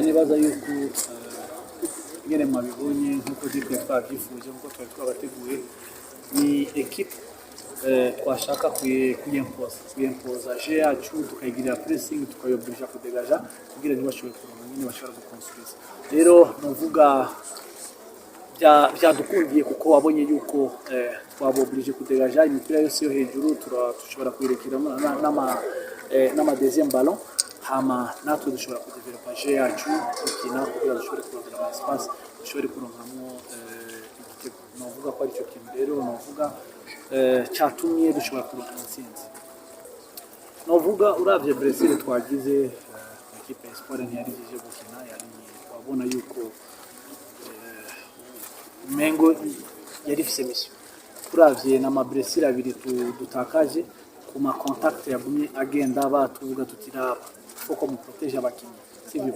nibaza yuko nyine mwabibonye nk'uko dibwe twabyifuje nk'uko twari twabateguye ni ekipe twashaka kuyempoza je yacu tukayigirira pressing tukayobrisha kudegaja kugira ntibashobore kuronka nyine bashobora gukonstruisa rero novuga byadukundiye kuko wabonye yuko twabobrije kudegaja imipira yose yo hejuru turashobora kuyirekera n'ama deuxième ballon hama natwe dushobora kudevelopa je yacu ukina kugira dushobore kuronka ama espace dushobore kuronkamo igitego novuga ko ari cyo kintu rero novuga cyatumye dushobora kuronka intsinzi novuga uravye Brazil twagize equipe Espoir ntiyarigije gukina yari wabona yuko Mengo yari fise mission turavye na Brazil abiri dutakaje ku ma contact yagumye agenda batuvuga tutiraba uko mu protege abakinyi sivyo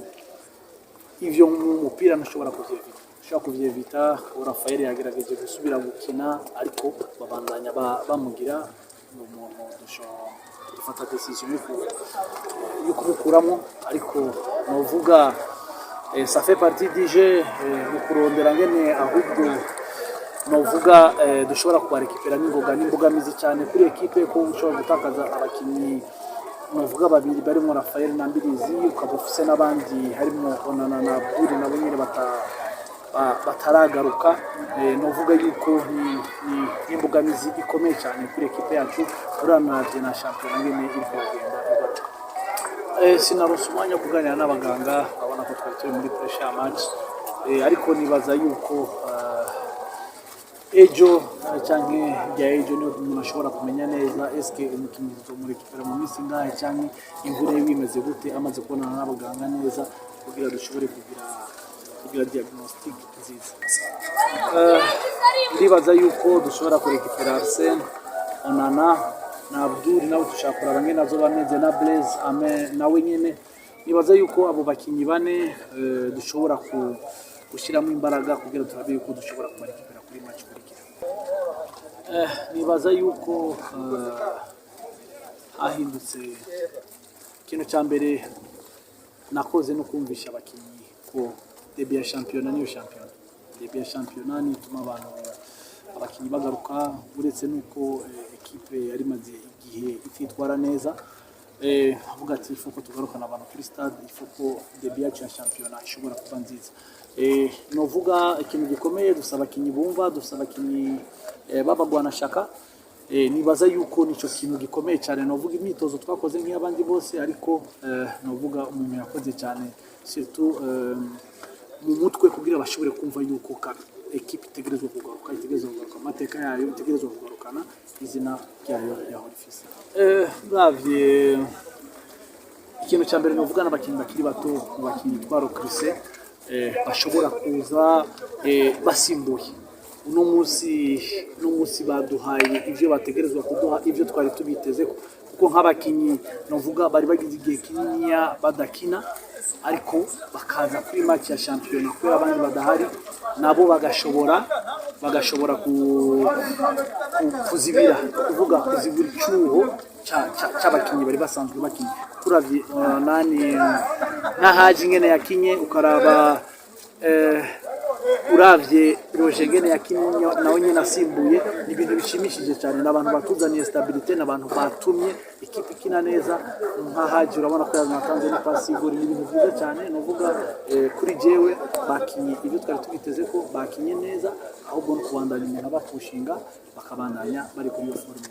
ivyo mu mupira ntushobora kuvyevita Rafael yagerageje gusubira gukina ariko babandanya bamugira umuntu dushobora gufata decision yo kubikuramo ariko novuga ça fait partie du jeu kurondera ngene ahubwo novuga dushobora kubarekipera n'imbogamizi cyane kuri equipe ko ushobora gutakaza abakinyi novuga babiri barimo Rafael na Mbirizi ukabufise n'abandi harimo Onana na Abdul nabo nyine bataragaruka novuga yuko ni imbogamizi ikomeye cyane kuri equipe yacu uranavye na champion ngene iri kugenda igaruka sinarose umwanya kuganira n'abaganga abona ko twari turi muri pressure match ariko nibaza yuko ejo canke ya ejo niyo umuntu ashobora kumenya neza eske umukinnyi muri kipera mu minsi ngahe canke imvura y'ibimeze gute amaze kubonana n'abaganga neza kugira dushobore kugira diagnostic nziza ndibaza yuko dushobora kurekipera Arsene Onana na Abdul nabo tushakura bamwe nazo bameze na Blaise ame nawe nyene nibaza yuko abo bakinyi bane dushobora gushiramo imbaraga kugira turabe yuko dushobora kubarekipera kuri match kurikira nibaza yuko hahindutse ikintu cya mbere nakoze no kumvisha abakinyi ko debut ya championnat niyo championnat debut ya championnat ni tuma abakinyi bagaruka uretse nuko equipe yari maze igihe ititwara neza avuga ati ifuko tugarukana abantu kuri stade ifuko debut ya championnat ishobora kuba nziza novuga ikintu gikomeye dusaba abakinyi bumva dusaba abakinyi babagwana shaka nibaza yuko nico kintu gikomeye cyane novuga imyitozo twakoze nk'abandi bose ariko novuga umuntu yakoze cyane surtout mu mutwe kugira bashobore kumva yuko equipe itegerezwa kugaruka amateka yayo itegerezwa kugarukana izina ryayo ya Horifisa bavye ikintu cya mbere novuga n'abakinyi bakiri bato abakinyi twarokrise bashobora kuza basimbuye uno munsi baduhaye ivyo bategerezwa kuduha ivyo twari tubiteze kuko nk'abakinyi novuga bari bagize igihe kinini badakina ariko bakaza kuri match ya championnat kubera abandi badahari nabo bagashobora kuzibira kuvuga kuzibura icyuho cy'abakinyi bari basanzwe bakinye turavye nahaje ngene yakinye ukaraba uravye Roger ngene yakinye nawe nyine asimbuye ni ibintu bishimishije cyane n'abantu batuzaniye stabilité n'abantu batumye ikipe ikina neza nkahaje urabona ko yatanze ni pasi gori ni ibintu byiza cyane novuga kuri jewe bakinye ibyo twari tubiteze ko bakinye neza ahubwo no kubandanya umuntu abapushinga bakabandanya bari kuri iyo forme